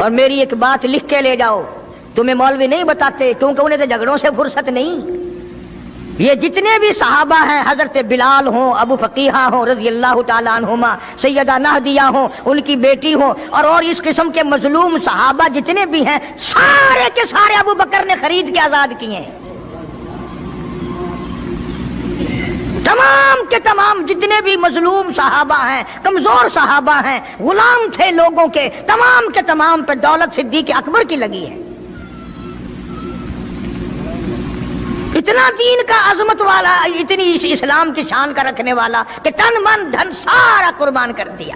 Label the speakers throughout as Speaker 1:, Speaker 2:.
Speaker 1: اور میری ایک بات لکھ کے لے جاؤ، تمہیں مولوی نہیں بتاتے کیونکہ انہیں تو جھگڑوں سے فرصت نہیں. یہ جتنے بھی صحابہ ہیں، حضرت بلال ہوں، ابو فقیہہ ہوں رضی اللہ تعالیٰ عنہما، سیدہ نہدیہ ہوں، ان کی بیٹی ہوں، اور اس قسم کے مظلوم صحابہ جتنے بھی ہیں، سارے کے سارے ابو بکر نے خرید کے آزاد کیے ہیں. تمام کے تمام جتنے بھی مظلوم صحابہ ہیں، کمزور صحابہ ہیں، غلام تھے لوگوں کے، تمام کے تمام پہ دولت صدیق اکبر کی لگی ہے. اتنا دین کا عظمت والا، اتنی اسلام کی شان کا رکھنے والا کہ تن من دھن سارا قربان کر دیا.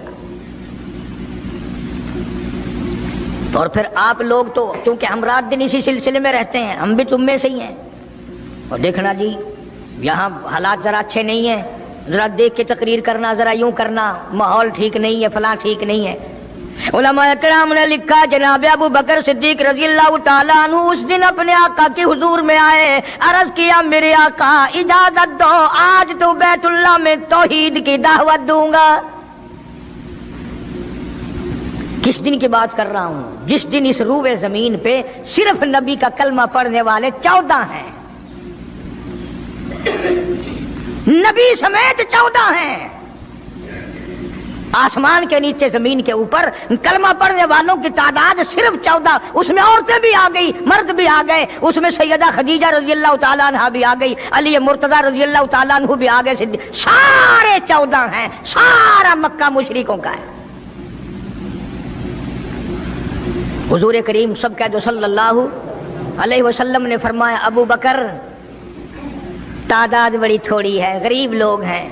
Speaker 1: اور پھر آپ لوگ تو کیونکہ ہم رات دن اسی سلسلے میں رہتے ہیں، ہم بھی تم میں سے ہی ہیں. اور دیکھنا جی یہاں حالات ذرا اچھے نہیں ہیں، ذرا دیکھ کے تقریر کرنا، ذرا یوں کرنا، ماحول ٹھیک نہیں ہے، فلاں ٹھیک نہیں ہے. علماء کرام نے لکھا جناب ابو بکر صدیق رضی اللہ تعالیٰ عنہ اس دن اپنے آقا کے حضور میں آئے، عرض کیا میرے آقا اجازت دو، آج تو بیت اللہ میں توحید کی دعوت دوں گا. کس دن کی بات کر رہا ہوں؟ جس دن اس روئے زمین پہ صرف نبی کا کلمہ پڑھنے والے 14 ہیں، نبی سمیت 14 ہیں. آسمان کے نیچے زمین کے اوپر کلمہ پڑھنے والوں کی تعداد صرف 14، اس میں عورتیں بھی آ گئی، مرد بھی آ گئے، اس میں سیدہ خدیجہ رضی اللہ تعالیٰ عنہ بھی آ گئی، علی مرتضیٰ رضی اللہ تعالیٰ عنہ بھی آ گئے، سارے 14 ہیں. سارا مکہ مشرکوں کا ہے. حضور کریم سب کہہ دو صلی اللہ علیہ وسلم نے فرمایا ابو بکر تعداد بڑی تھوڑی ہے، غریب لوگ ہیں.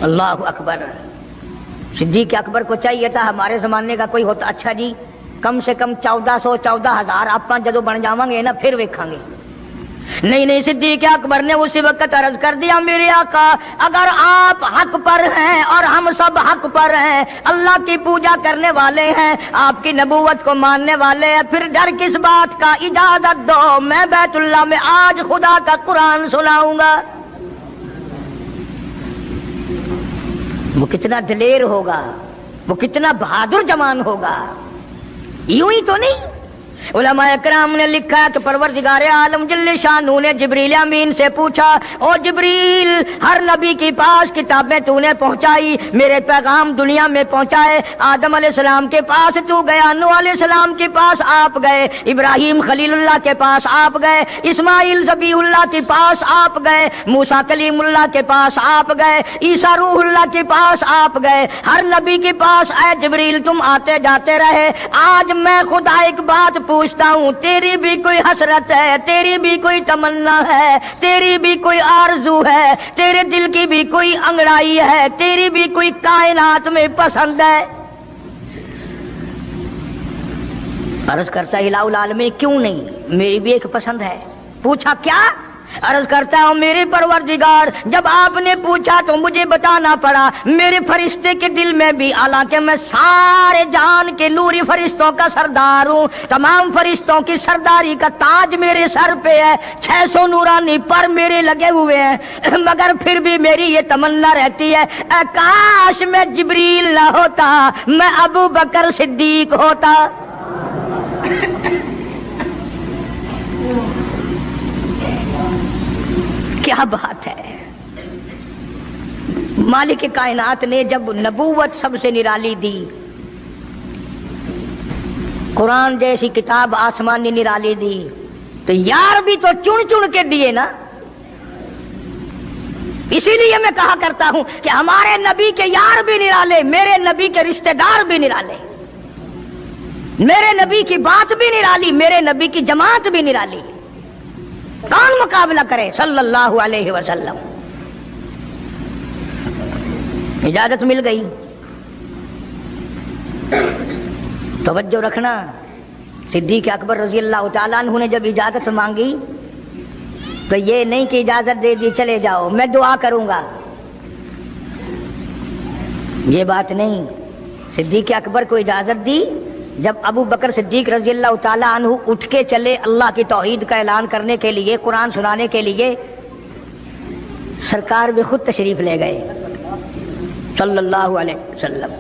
Speaker 1: اللہ اکبر. صدیق اکبر کو چاہیے تھا ہمارے زمانے کا کوئی ہوتا اچھا جی کم سے کم 1400-14,000 آپ جدو بن جاواں گے نا پھر ویکھاں گے. نہیں، صدیق اکبر نے اسی وقت عرض کر دیا میرے آقا اگر آپ حق پر ہیں اور ہم سب حق پر ہیں، اللہ کی پوجا کرنے والے ہیں، آپ کی نبوت کو ماننے والے ہیں، پھر ڈر کس بات کا؟ اجازت دو میں بیت اللہ میں آج خدا کا قرآن سناؤں گا. وہ کتنا دلیر ہوگا، وہ کتنا بہادر جوان ہوگا. یوں ہی تو نہیں. علماء کرام نے لکھا کہ پروردگار عالم جل شانہ نے جبریل امین سے پوچھا او جبریل ہر نبی کے پاس کتابیں تو نے پہنچائی، میرے پیغام دنیا میں پہنچائے. آدم علیہ السلام کے پاس تو گیا، نوح علیہ السلام کے پاس آپ گئے، ابراہیم خلیل اللہ کے پاس آپ گئے، اسماعیل ذبیح اللہ کے پاس آپ گئے، موسیٰ کلیم اللہ کے پاس آپ گئے، عیسیٰ روح اللہ کے پاس آپ گئے. ہر نبی کے پاس اے جبریل تم آتے جاتے رہے. آج میں خدا ایک بات پوچھتا ہوں، تیری بھی کوئی حسرت ہے، تیری بھی کوئی تمنا ہے، تیری بھی کوئی آرزو ہے، تیرے دل کی بھی کوئی انگڑائی ہے، تیری بھی کوئی کائنات میں پسند ہے؟ عرض کرتا الہ العالمین کیوں نہیں، میری بھی ایک پسند ہے. پوچھا کیا؟ عرض کرتا ہوں میرے پروردگار جب آپ نے پوچھا تو مجھے بتانا پڑا میرے فرشتے کے دل میں بھی، حالانکہ میں سارے جہان کے نوری فرشتوں کا سردار ہوں، تمام فرشتوں کی سرداری کا تاج میرے سر پہ ہے، 600 نورانی پر میرے لگے ہوئے ہیں، مگر پھر بھی میری یہ تمنا رہتی ہے اے کاش میں جبریل نہ ہوتا، میں ابو بکر صدیق ہوتا. کیا بات ہے. مالک کائنات نے جب نبوت سب سے نرالی دی، قرآن جیسی کتاب آسمانی نرالی دی، تو یار بھی تو چن چن کے دیے نا. اسی لیے میں کہا کرتا ہوں کہ ہمارے نبی کے یار بھی نرالے، میرے نبی کے رشتہ دار بھی نرالے، میرے نبی کی بات بھی نرالی، میرے نبی کی جماعت بھی نرالی. کون مقابلہ کرے صلی اللہ علیہ وسلم. اجازت مل گئی. توجہ رکھنا، صدیق اکبر رضی اللہ تعالیٰ عنہ نے جب اجازت مانگی تو یہ نہیں کہ اجازت دے دی چلے جاؤ میں دعا کروں گا، یہ بات نہیں. صدیق اکبر کو اجازت دی. جب ابو بکر صدیق رضی اللہ تعالیٰ عنہ اٹھ کے چلے اللہ کی توحید کا اعلان کرنے کے لیے، قرآن سنانے کے لیے، سرکار بھی خود تشریف لے گئے صلی اللہ علیہ وسلم.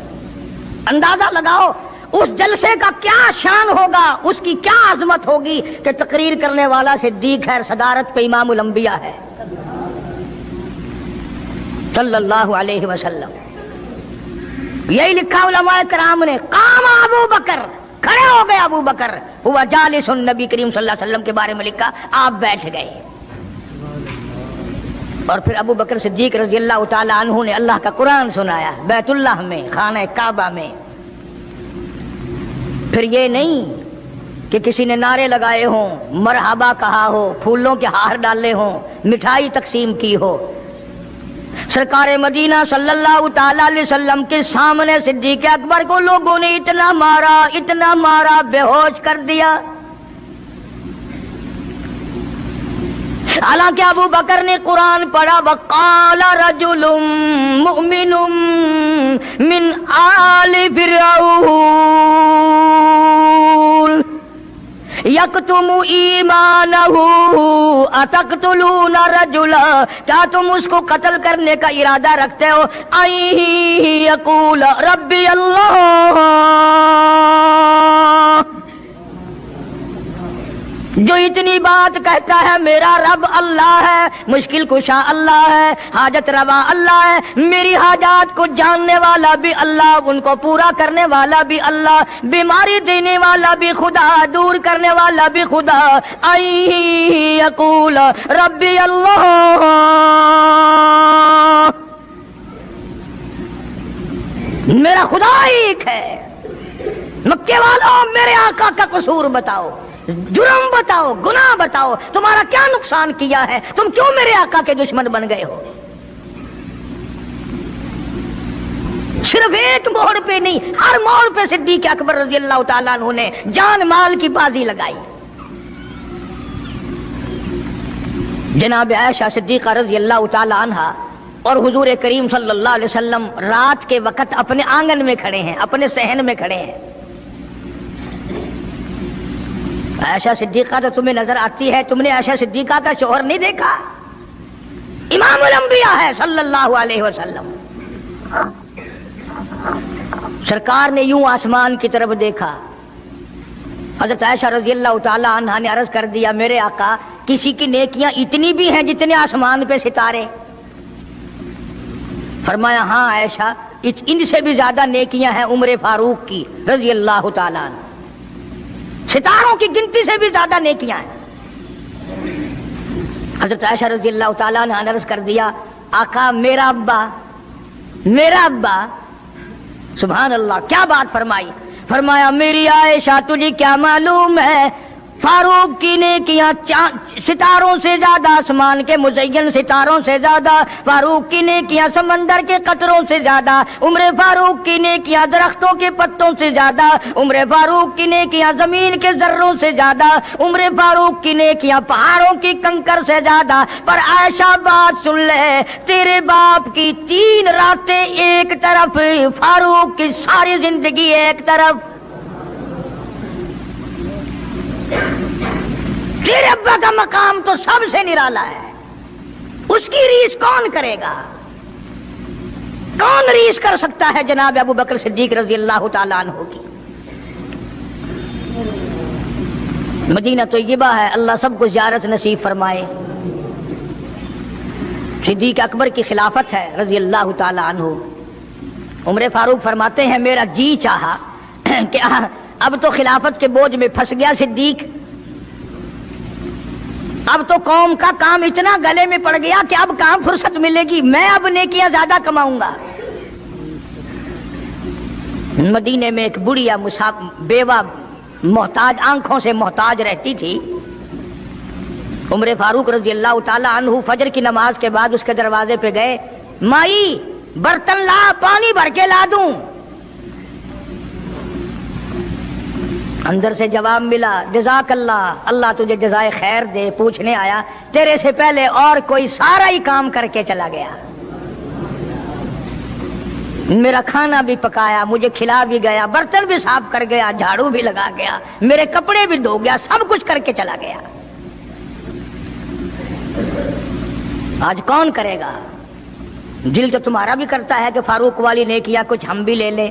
Speaker 1: اندازہ لگاؤ اس جلسے کا کیا شان ہوگا، اس کی کیا عظمت ہوگی کہ تقریر کرنے والا صدیق ہے، صدارت پہ امام الانبیاء ہے صلی اللہ علیہ وسلم۔ یہی لکھا علماء کرام نے، قام ابو بکر، کھڑے ہو گئے ابو بکر، ہوا جالس، نبی کریم صلی اللہ علیہ وسلم کے بارے میں لکھا آپ بیٹھ گئے۔ اور پھر ابو بکر صدیق رضی اللہ تعالی عنہ نے اللہ کا قرآن سنایا بیت اللہ میں، خانہ کعبہ میں۔ پھر یہ نہیں کہ کسی نے نعرے لگائے ہوں، مرحبا کہا ہو، پھولوں کے ہار ڈالے ہوں، مٹھائی تقسیم کی ہو۔ سرکار مدینہ صلی اللہ تعالی علیہ وسلم کے سامنے صدیق اکبر کو لوگوں نے اتنا مارا، بے ہوش کر دیا۔ حالانکہ ابو بکر نے قرآن پڑھا، وقال رجل مؤمن من آل فرعون یکتم ایمانہ اتقتلون رجلا، کیا تم اس کو قتل کرنے کا ارادہ رکھتے ہو؟ یقول ربی اللہ، جو اتنی بات کہتا ہے میرا رب اللہ ہے، مشکل کشا اللہ ہے، حاجت روا اللہ ہے، میری حاجات کو جاننے والا بھی اللہ، ان کو پورا کرنے والا بھی اللہ، بیماری دینے والا بھی خدا، دور کرنے والا بھی خدا۔ یقول ربی اللہ، میرا خدا ایک ہے۔ مکے والوں میرے آقا کا قصور بتاؤ، جرم بتاؤ، گناہ بتاؤ، تمہارا کیا نقصان کیا ہے، تم کیوں میرے آقا کے دشمن بن گئے ہو؟ صرف ایک موڑ پہ نہیں، ہر موڑ پہ صدیق اکبر رضی اللہ تعالیٰ عنہ نے جان مال کی بازی لگائی۔ جناب عائشہ صدیقہ رضی اللہ تعالیٰ عنہا اور حضور کریم صلی اللہ علیہ وسلم رات کے وقت اپنے آنگن میں کھڑے ہیں، اپنے صحن میں کھڑے ہیں۔ عائشہ صدیقہ تو تمہیں نظر آتی ہے، تم نے عائشہ صدیقہ کا شوہر نہیں دیکھا؟ امام الانبیاء ہے صلی اللہ علیہ وسلم۔ سرکار نے یوں آسمان کی طرف دیکھا، حضرت عائشہ رضی اللہ تعالی عنہا نے عرض کر دیا میرے آقا کسی کی نیکیاں اتنی بھی ہیں جتنے آسمان پہ ستارے؟ فرمایا ہاں عائشہ، ان سے بھی زیادہ نیکیاں ہیں عمر فاروق کی رضی اللہ تعالی عنہ، ستاروں کی گنتی سے بھی زیادہ نیکیاں ہیں۔ حضرت عائشہ رضی اللہ تعالیٰ نے عرض کر دیا آقا میرا ابا، سبحان اللہ، کیا بات فرمائی؟ فرمایا میری عائشہ تجھے کیا معلوم ہے، فاروق کی نیکیاں ستاروں سے زیادہ، آسمان کے مزین ستاروں سے زیادہ، فاروق کی نیکیاں سمندر کے قطروں سے زیادہ، عمر فاروق کی نیکیاں درختوں کے پتوں سے زیادہ، عمر فاروق کی نیکیاں زمین کے ذروں سے زیادہ، عمر فاروق کی نیکیاں پہاڑوں کی کنکر سے زیادہ۔ پر عائشہ بات سن لے، تیرے باپ کی 3 راتیں ایک طرف، فاروق کی ساری زندگی ایک طرف۔ تیرے ابا کا مقام تو سب سے نرالا ہے، اس کی ریس کون کرے گا؟ کون ریس کر سکتا ہے جناب ابو بکر صدیق رضی اللہ تعالیٰ عنہ کی؟ مدینہ طیبہ ہے، اللہ سب کو زیارت نصیب فرمائے۔ صدیق اکبر کی خلافت ہے رضی اللہ تعالیٰ عنہ۔ عمر فاروق فرماتے ہیں میرا جی چاہا کہ اب تو خلافت کے بوجھ میں پھنس گیا صدیق، اب تو قوم کا کام اتنا گلے میں پڑ گیا کہ اب کہاں فرصت ملے گی، میں اب نیکیاں زیادہ کماؤں گا۔ مدینے میں ایک بڑھیا بیوہ محتاج، آنکھوں سے محتاج رہتی تھی۔ عمر فاروق رضی اللہ تعالی عنہ فجر کی نماز کے بعد اس کے دروازے پہ گئے، مائی برتن لا، پانی بھر کے لا دوں؟ اندر سے جواب ملا جزاک اللہ، اللہ تجھے جزائے خیر دے، پوچھنے آیا تیرے سے پہلے اور کوئی سارا ہی کام کر کے چلا گیا، میرا کھانا بھی پکایا، مجھے کھلا بھی گیا، برتن بھی صاف کر گیا، جھاڑو بھی لگا گیا، میرے کپڑے بھی دھو گیا، سب کچھ کر کے چلا گیا۔ آج کون کرے گا؟ دل تو تمہارا بھی کرتا ہے کہ فاروق والی نیکیاں کچھ ہم بھی لے لیں،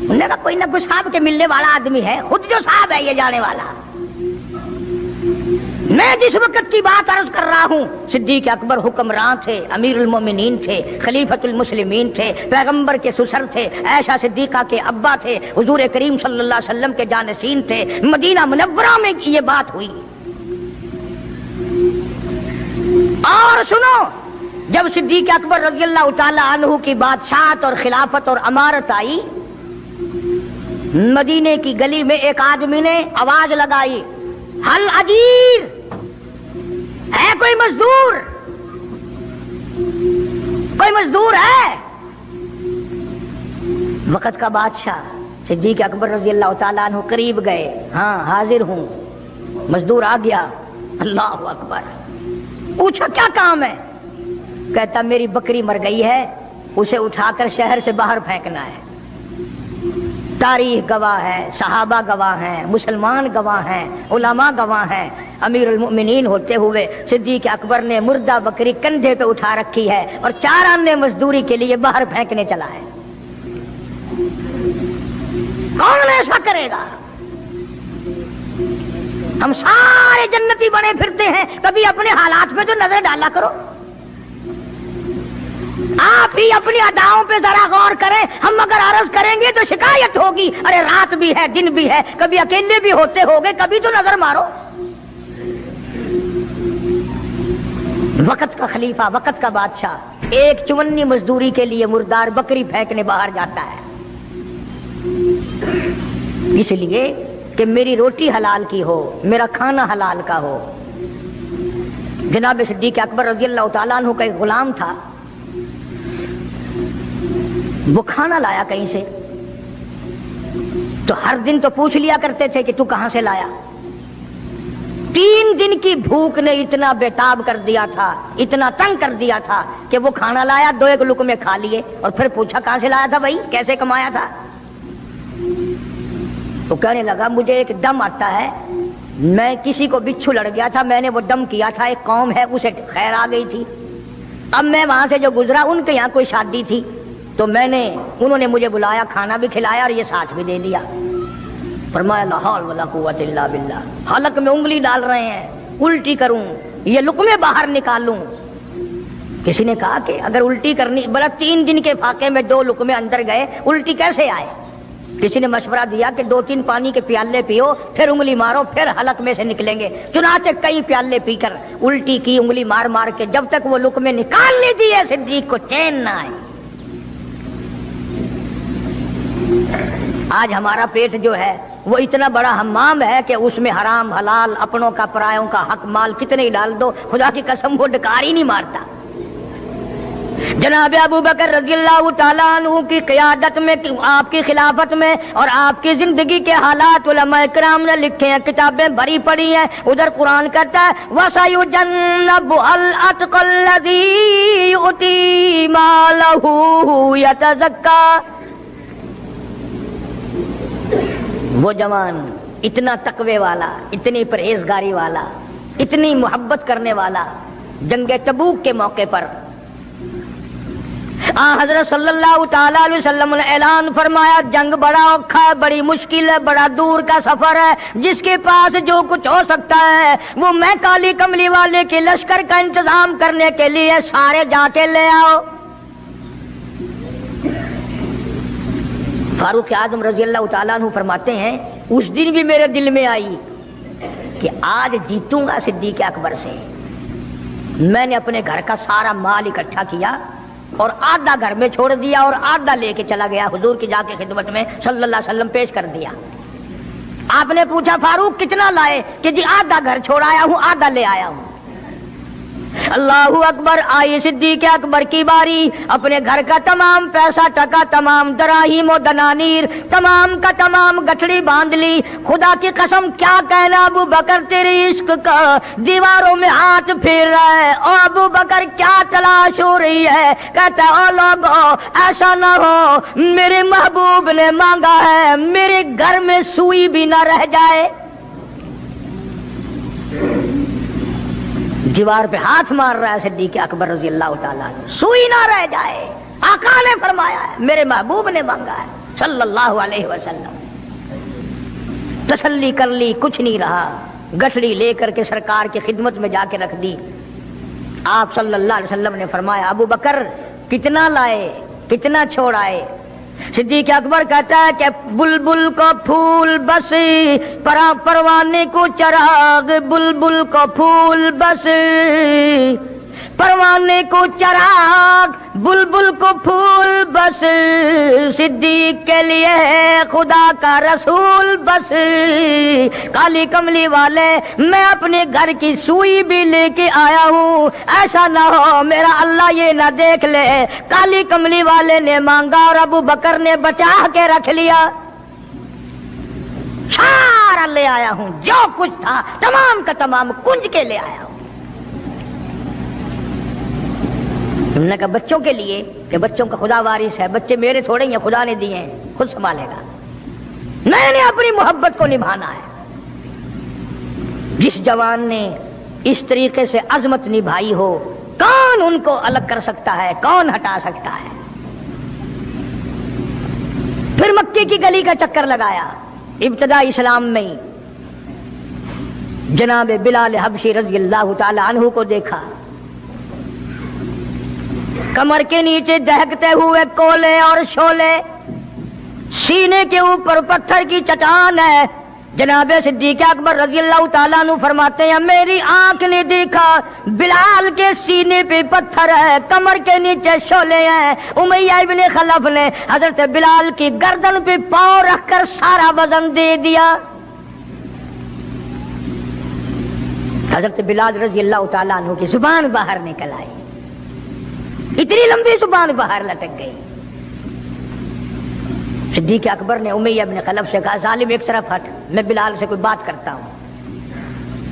Speaker 1: انہوں نے کہا کوئی نہ کوئی صاحب کے ملنے والا آدمی ہے، خود جو صاحب ہے یہ جانے والا۔ میں جس وقت کی بات عرض کر رہا ہوں، صدیق اکبر حکمران تھے، امیر المومنین تھے، خلیفۃ المسلمین تھے، پیغمبر کے سسر تھے، عائشہ صدیقہ کے ابا تھے، حضور کریم صلی اللہ علیہ وسلم کے جانشین تھے، مدینہ منورہ میں یہ بات ہوئی۔ اور سنو، جب صدیق اکبر رضی اللہ تعالی عنہ کی بادشاہت اور خلافت اور امارت آئی، مدینے کی گلی میں ایک آدمی نے آواز لگائی، حل اجیر ہے، کوئی مزدور، کوئی مزدور ہے؟ وقت کا بادشاہ صدیق اکبر رضی اللہ تعالیٰ عنہ قریب گئے، ہاں حاضر ہوں۔ مزدور آ گیا، اللہ اکبر، پوچھا کیا کام ہے؟ کہتا میری بکری مر گئی ہے، اسے اٹھا کر شہر سے باہر پھینکنا ہے۔ تاریخ گواہ ہے، صحابہ گواہ ہیں، مسلمان گواہ ہیں، علماء گواہ ہیں، امیر المؤمنین ہوتے ہوئے صدیق اکبر نے مردہ بکری کندھے پہ اٹھا رکھی ہے اور 4 آنے مزدوری کے لیے باہر پھینکنے چلا ہے۔ کون ایسا کرے گا؟ ہم سارے جنتی بنے پھرتے ہیں، کبھی اپنے حالات پہ تو نظر ڈالا کرو، آپ ہی اپنی اداؤں پہ ذرا غور کریں۔ ہم اگر عرض کریں گے تو شکایت ہوگی، ارے رات بھی ہے دن بھی ہے، کبھی اکیلے بھی ہوتے ہوگے، کبھی تو نظر مارو۔ وقت کا خلیفہ، وقت کا بادشاہ ایک 54 مزدوری کے لیے مردار بکری پھینکنے باہر جاتا ہے، اس لیے کہ میری روٹی حلال کی ہو، میرا کھانا حلال کا ہو۔ جناب صدیق اکبر رضی اللہ تعالیٰ عنہ کا ایک غلام تھا، وہ کھانا لایا کہیں سے، تو ہر دن تو پوچھ لیا کرتے تھے کہ تو کہاں سے لایا۔ 3 دن کی بھوک نے اتنا بےتاب کر دیا تھا، اتنا تنگ کر دیا تھا کہ وہ کھانا لایا، 2 لقمے کھا لیے اور پھر پوچھا کہاں سے لایا تھا بھائی، کیسے کمایا تھا؟ تو کہنے لگا مجھے ایک دم آتا ہے، میں کسی کو بچھو لڑ گیا تھا، میں نے وہ دم کیا تھا، ایک قوم ہے اسے خیر آ گئی تھی، اب میں وہاں سے جو گزرا ان کے یہاں کوئی شادی تھی تو انہوں نے مجھے بلایا، کھانا بھی کھلایا اور یہ ساتھ بھی دے دیا۔ فرمایا لا حول ولا قوت الا باللہ، حلق میں انگلی ڈال رہے ہیں، الٹی کروں، یہ لقمے باہر نکالوں۔ کسی نے کہا کہ اگر الٹی کرنی، بلا 3 دن کے فاقے میں 2 لقمے اندر گئے، الٹی کیسے آئے؟ کسی نے مشورہ دیا کہ 2-3 پانی کے پیالے پیو، پھر انگلی مارو، پھر حلق میں سے نکلیں گے۔ چنانچہ کئی پیالے پی کر الٹی کی، انگلی مار مار کے، جب تک وہ لقمے نکال لی دیے صدیق کو چین نہ آئے۔ آج ہمارا پیٹ جو ہے وہ اتنا بڑا حمام ہے کہ اس میں حرام حلال، اپنوں کا پرایوں کا حق مال کتنے ہی ڈال دو، خدا کی قسم وہ ڈکار ہی نہیں مارتا۔ جناب ابو بکر رضی اللہ تعالیٰ عنہ کی قیادت میں، آپ کی خلافت میں اور آپ کی زندگی کے حالات علماء کرام نے لکھے ہیں، کتابیں بھری پڑی ہیں۔ ادھر قرآن کہتا ہے وَسَيُجَنَّبُهَا الْأَتْقَى الَّذِي يُؤْتِي مَالَهُ يَتَزَكَّى، وہ جوان اتنا تقوی والا، اتنی پرہیزگاری والا، اتنی محبت کرنے والا، جنگ تبوک کے موقع پر حضرت صلی اللہ تعالیٰ علیہ وسلم نے اعلان فرمایا جنگ بڑا اوکھا ہے، بڑی مشکل ہے، بڑا دور کا سفر ہے، جس کے پاس جو کچھ ہو سکتا ہے وہ میں کالی کملی والے کے لشکر کا انتظام کرنے کے لیے سارے جا کے لے آؤ۔ فاروق اعظم رضی اللہ تعالیٰ عنہ فرماتے ہیں اس دن بھی میرے دل میں آئی کہ آج جیتوں گا صدیق اکبر سے۔ میں نے اپنے گھر کا سارا مال اکٹھا کیا اور آدھا گھر میں چھوڑ دیا اور آدھا لے کے چلا گیا، حضور کی جا کے خدمت میں صلی اللہ علیہ وسلم پیش کر دیا۔ آپ نے پوچھا فاروق کتنا لائے؟ کہ جی آدھا گھر چھوڑ آیا ہوں، آدھا لے آیا ہوں۔ اللہ اکبر، آئی صدیق اکبر کی باری، اپنے گھر کا تمام پیسہ ٹکا، تمام دراہیم و دنانیر، تمام کا تمام گٹھڑی باندھ لی۔ خدا کی قسم کیا کہنا ابو بکر تیری عشق کا دیواروں میں ہاتھ پھیر رہا ہے، اور ابو بکر کیا تلاش ہو رہی ہے؟ کہتا ہے او لوگو ایسا نہ ہو میرے محبوب نے مانگا ہے میرے گھر میں سوئی بھی نہ رہ جائے۔ دیوار پہ ہاتھ مار رہا ہے صدیق اکبر رضی اللہ تعالیٰ عنہ، سوئی نہ رہ جائے۔ آقا نے فرمایا ہے، میرے محبوب نے مانگا ہے، صلی اللہ علیہ وسلم. تسلی کر لی, کچھ نہیں رہا, گٹھڑی لے کر کے سرکار کی خدمت میں جا کے رکھ دی. آپ صلی اللہ علیہ وسلم نے فرمایا ابو بکر کتنا لائے, کتنا چھوڑ آئے؟ صدیق اکبر کہتا ہے کہ بلبل کو پھول بس, پروانے کو چراغ, بلبل کو پھول بس, پروانے کو چراغ, بلبل کو پھول بس, صدیق کے لیے ہے خدا کا رسول بس. کالی کملی والے میں اپنے گھر کی سوئی بھی لے کے آیا ہوں, ایسا نہ ہو میرا اللہ یہ نہ دیکھ لے کالی کملی والے نے مانگا اور ابو بکر نے بچا کے رکھ لیا. سارا لے آیا ہوں, جو کچھ تھا تمام کا تمام کنج کے لے آیا ہوں. انہوں نے کہا بچوں کے لیے کہ بچوں کا خدا وارث ہے, بچے میرے تھوڑے ہیں, خدا نے دیے ہیں, خود سنبھالے گا. میں نے اپنی محبت کو نبھانا ہے. جس جوان نے اس طریقے سے عظمت نبھائی ہو, کون ان کو الگ کر سکتا ہے, کون ہٹا سکتا ہے؟ پھر مکے کی گلی کا چکر لگایا. ابتدا اسلام میں جناب بلال حبشی رضی اللہ تعالی عنہ کو دیکھا, کمر کے نیچے دہکتے ہوئے کولے اور شولے, سینے کے اوپر پتھر کی چٹان ہے. جناب صدیق اکبر رضی اللہ تعالیٰ عنہ فرماتے ہیں میری آنکھ نے دیکھا بلال کے سینے پہ پتھر ہے, کمر کے نیچے شولے ہیں. امیہ ابن خلف نے حضرت بلال کی گردن پہ پاؤں رکھ کر سارا وزن دے دیا. حضرت بلال رضی اللہ تعالیٰ عنہ کی زبان باہر نکل آئی, اتنی لمبی زبان باہر لٹک گئی. صدیق اکبر نے امیہ بن خلف سے کہا ظالم ایک طرف ہٹ, میں بلال سے کوئی بات کرتا ہوں.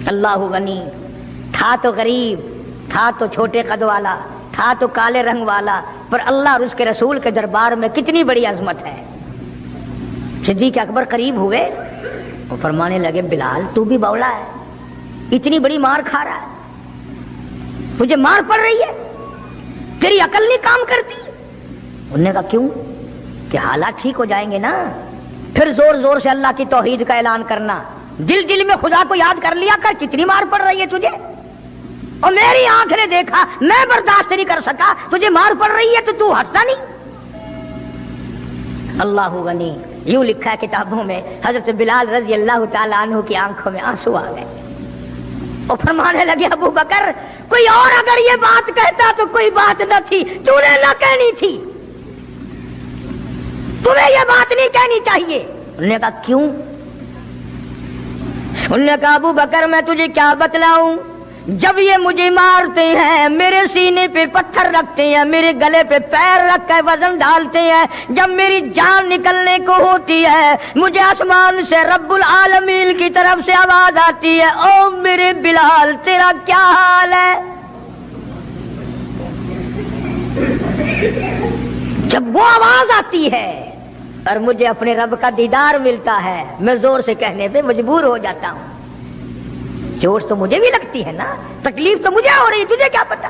Speaker 1: اللہ غنی, تھا تو غریب, تھا تو چھوٹے قد والا, تھا تو کالے رنگ والا, پر اللہ اور اس کے رسول کے دربار میں کتنی بڑی عظمت ہے. صدیق اکبر قریب ہوئے, وہ فرمانے لگے بلال تو بھی بولا ہے, اتنی بڑی مار کھا رہا ہے, مجھے مار پڑ رہی ہے, تیری عقل نہیں کام کرتی. انہوں نے کہا کیوں؟ کہ حالات ٹھیک ہو جائیں گے نا, پھر زور زور سے اللہ کی توحید کا اعلان کرنا, دل دل میں خدا کو یاد کر لیا کر, کتنی مار پڑ رہی ہے تجھے, اور میری آنکھ نے دیکھا, میں برداشت نہیں کر سکا, تجھے مار پڑ رہی ہے تو ہٹتا نہیں. اللہ غنی, یوں لکھا ہے کتابوں میں حضرت بلال رضی اللہ تعالیٰ عنہ کی آنکھوں میں آنسو آ گئے. وہ فرمانے لگے ابو بکر کوئی اور اگر یہ بات کہتا تو کوئی بات نہ تھی, تو نے نہ کہنی تھی, تمہیں یہ بات نہیں کہنی چاہیے. انہوں نے کہا کیوں؟ انہوں نے کہا ابو بکر میں تجھے کیا بتلاؤں, جب یہ مجھے مارتے ہیں میرے سینے پہ پتھر رکھتے ہیں, میرے گلے پہ پیر رکھ کر وزن ڈالتے ہیں, جب میری جان نکلنے کو ہوتی ہے مجھے آسمان سے رب العالمین کی طرف سے آواز آتی ہے او میرے بلال تیرا کیا حال ہے. جب وہ آواز آتی ہے اور مجھے اپنے رب کا دیدار ملتا ہے, میں زور سے کہنے پہ مجبور ہو جاتا ہوں. چوٹ تو مجھے بھی لگتی ہے نا, تکلیف تو مجھے ہو رہی, تجھے کیا پتا.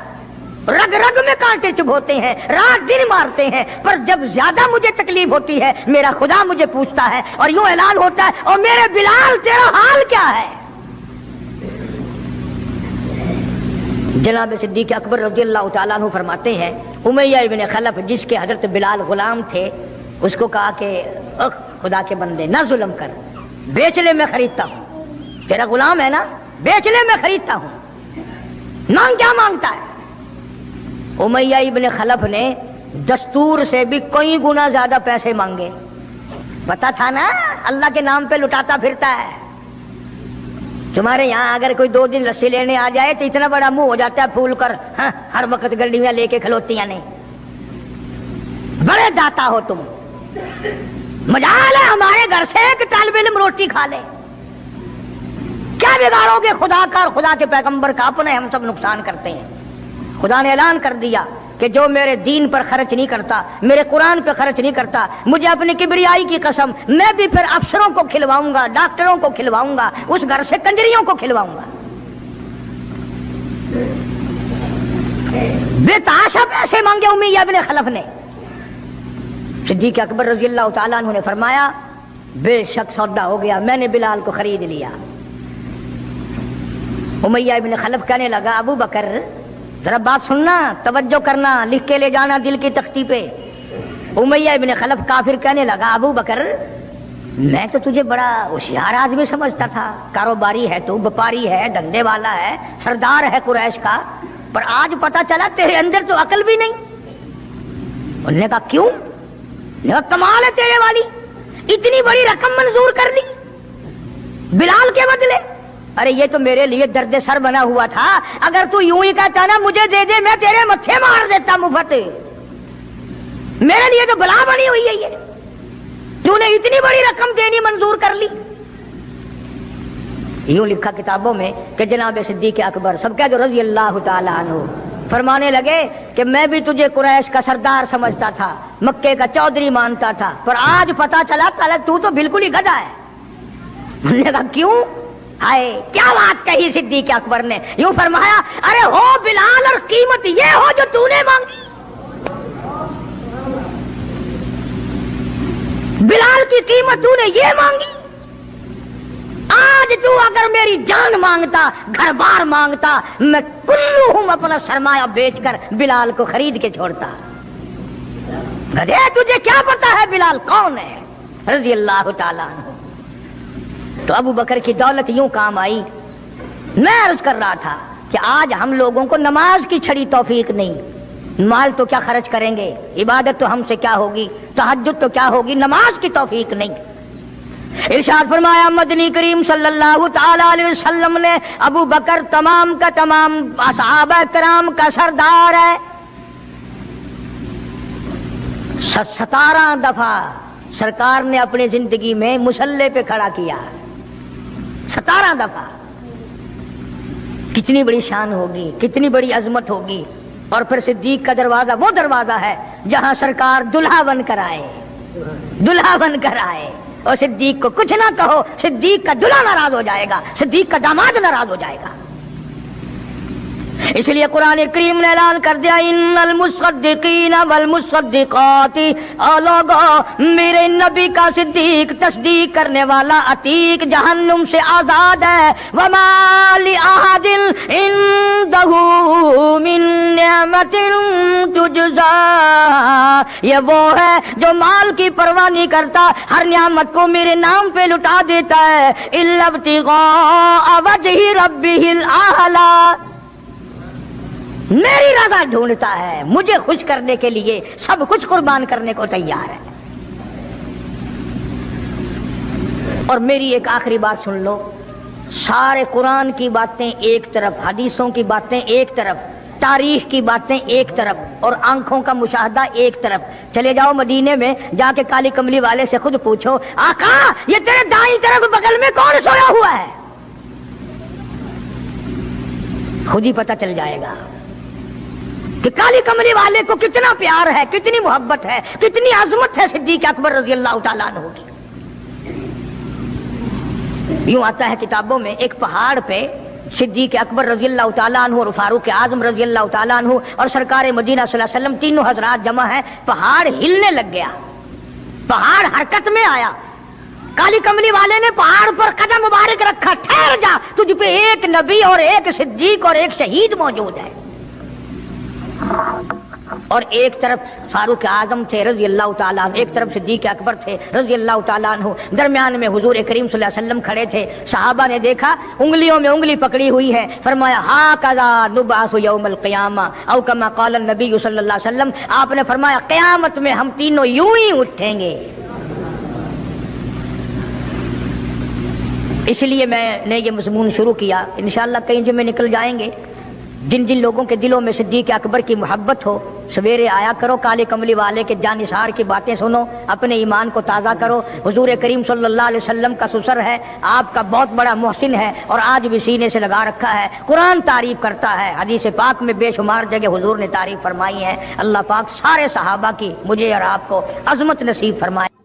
Speaker 1: رگ رگ میں کانٹے چبھوتے ہیں, رات دن مارتے ہیں, پر جب زیادہ مجھے تکلیف ہوتی ہے میرا خدا مجھے پوچھتا ہے اور یوں اعلان ہوتا ہے اور میرے بلال تیرا حال کیا ہے. جناب صدیق اکبر رضی اللہ تعالیٰ عنہ فرماتے ہیں امیہ ابن خلف جس کے حضرت بلال غلام تھے, اس کو کہا کہ خدا کے بندے نہ ظلم کر, بیچ لے میں خریدتا ہوں, تیرا غلام ہے نا, بیچ لے میں خریدتا ہوں, مانگ کیا مانگتا ہے. امیہ ابن خلف نے دستور سے بھی کئی گنا زیادہ پیسے مانگے, پتا تھا نا اللہ کے نام پہ لٹاتا پھرتا ہے. تمہارے یہاں اگر کوئی 2 دن لسی لینے آ جائے تو اتنا بڑا منہ ہو جاتا ہے پھول کر, ہاں ہر وقت گڈیاں لے کے کھلوتیاں نہیں, بڑے داتا ہو تم. مجال ہے ہمارے گھر سے ایک طالب علم روٹی کھا لے, کیا بگاڑو گے خدا کا اور خدا کے پیغمبر کا, اپنے ہم سب نقصان کرتے ہیں. خدا نے اعلان کر دیا کہ جو میرے دین پر خرچ نہیں کرتا, میرے قرآن پہ خرچ نہیں کرتا, مجھے اپنی کبریائی کی قسم میں بھی پھر افسروں کو کھلواؤں گا, ڈاکٹروں کو کھلواؤں گا, اس گھر سے کنجریوں کو کھلواؤں گا. بے تحاشا پیسے مانگے امیہ ابن خلف نے. صدیق اکبر رضی اللہ تعالیٰ عنہ نے فرمایا بے شک سودا ہو گیا، میں نے بلال کو خرید لیا۔ امیہ ابن خلف کہنے لگا ابو بکر ذرا بات سننا، توجہ کرنا، لکھ کے لے جانا دل کی تختی پہ۔ امیہ ابن خلف کافر کہنے لگا ابو بکر میں تو تجھے بڑا ہوشیار آدمی سمجھتا تھا، کاروباری ہے تو، وپاری ہے، دھندے والا ہے، سردار ہے قریش کا، پر آج پتا چلا تیرے اندر تو عقل بھی نہیں۔ انہوں نے کہا کیوں؟ انہوں نے کہا کمال ہے تیرے والی، اتنی بڑی رقم منظور کر لی بلال کے بدلے۔ ارے یہ تو میرے لیے درد سر بنا ہوا تھا، اگر تو یوں ہی کہتا نا مجھے دے دے میں تیرے متھے مار دیتا مفت، میرے لیے تو بلا بنی ہوئی ہے یہ، تو نے اتنی بڑی رقم دینی منظور کر لی۔ یوں لکھا کتابوں میں کہ جناب صدیق اکبر سب کہہ جو رضی اللہ تعالیٰ عنہ فرمانے لگے کہ میں بھی تجھے قریش کا سردار سمجھتا تھا، مکے کا چودھری مانتا تھا، پر آج پتا چلا تو بالکل ہی گدھا ہے۔ انہوں نے کہا کیوں؟ ہائے کیا بات کہی صدیق اکبر نے، یوں فرمایا ارے ہو بلال اور قیمت یہ ہو جو تو نے مانگی، بلال کی قیمت تو نے یہ مانگی، آج تو اگر میری جان مانگتا، گھر بار مانگتا، میں کلہم اپنا سرمایہ بیچ کر بلال کو خرید کے چھوڑتا۔ گدھے تجھے کیا پتا ہے بلال کون ہے رضی اللہ تعالیٰ عنہ۔ تو ابو بکر کی دولت یوں کام آئی۔ میں عرض کر رہا تھا کہ آج ہم لوگوں کو نماز کی چھڑی توفیق نہیں، مال تو کیا خرچ کریں گے، عبادت تو ہم سے کیا ہوگی، تہجد تو کیا ہوگی، نماز کی توفیق نہیں۔ ارشاد فرمایا مدنی کریم صلی اللہ تعالی علیہ وسلم نے ابو بکر تمام کا تمام صحابہ کرام کا سردار ہے، 17 دفعہ سرکار نے اپنی زندگی میں مصلی پہ کھڑا کیا، 17 دفعہ۔ کتنی بڑی شان ہوگی، کتنی بڑی عظمت ہوگی۔ اور پھر صدیق کا دروازہ وہ دروازہ ہے جہاں سرکار دلہا بن کر آئے، دلہا بن کر آئے، اور صدیق کو کچھ نہ کہو، صدیق کا دلہا ناراض ہو جائے گا، صدیق کا داماد ناراض ہو جائے گا۔ اس لیے قرآن کریم نے اعلان کر دیا ان المصدقین والمصدقات، اور لوگو میرے نبی کا صدیق تصدیق کرنے والا عتیق جہنم سے آزاد ہے۔ وما لأحد عنده من نعمت تجزا، یہ وہ ہے جو مال کی پرواہ نہیں کرتا، ہر نعمت کو میرے نام پہ لٹا دیتا ہے، الا ابتغاء وجہ ربہ الاعلی، میری رضا ڈھونڈتا ہے، مجھے خوش کرنے کے لیے سب کچھ قربان کرنے کو تیار ہے۔ اور میری ایک آخری بات سن لو، سارے قرآن کی باتیں ایک طرف، حدیثوں کی باتیں ایک طرف، تاریخ کی باتیں ایک طرف، اور آنکھوں کا مشاہدہ ایک طرف۔ چلے جاؤ مدینے میں، جا کے کالی کملی والے سے خود پوچھو آقا یہ تیرے دائیں طرف بغل میں کون سویا ہوا ہے، خود ہی پتہ چل جائے گا کہ کالی کملی والے کو کتنا پیار ہے، کتنی محبت ہے، کتنی عظمت ہے صدیق اکبر رضی اللہ تعالیٰ عنہ کی۔ یوں آتا ہے کتابوں میں ایک پہاڑ پہ صدیق اکبر رضی اللہ تعالیٰ عنہ اور فاروق اعظم رضی اللہ تعالیٰ عنہ اور سرکار مدینہ صلی اللہ علیہ وسلم تینوں حضرات جمع ہیں، پہاڑ ہلنے لگ گیا، پہاڑ حرکت میں آیا، کالی کملی والے نے پہاڑ پر قدم مبارک رکھا، ٹھہر جا تجھ پہ ایک نبی اور ایک صدیق اور ایک شہید موجود ہے۔ اور ایک طرف فاروق اعظم تھے رضی اللہ تعالیٰ عنہ، ایک طرف صدیق اکبر تھے رضی اللہ تعالیٰ عنہ، درمیان میں حضور کریم صلی اللہ علیہ وسلم کھڑے تھے۔ صحابہ نے دیکھا انگلیوں میں انگلی پکڑی ہوئی ہے، فرمایا ہاکذا نبعث یوم القیامہ، او کما قال النبی صلی اللہ علیہ وسلم، آپ نے فرمایا قیامت میں ہم تینوں یوں ہی اٹھیں گے۔ اس لیے میں نے یہ مضمون شروع کیا، انشاءاللہ کئی جمعے نکل جائیں گے۔ جن جن لوگوں کے دلوں میں صدیق اکبر کی محبت ہو، سویرے آیا کرو، کالے کملی والے کے جانثار کی باتیں سنو، اپنے ایمان کو تازہ کرو۔ حضور کریم صلی اللہ علیہ وسلم کا سسر ہے، آپ کا بہت بڑا محسن ہے، اور آج بھی سینے سے لگا رکھا ہے، قرآن تعریف کرتا ہے، حدیث پاک میں بے شمار جگہ حضور نے تعریف فرمائی ہے۔ اللہ پاک سارے صحابہ کی مجھے اور آپ کو عظمت نصیب فرمائے۔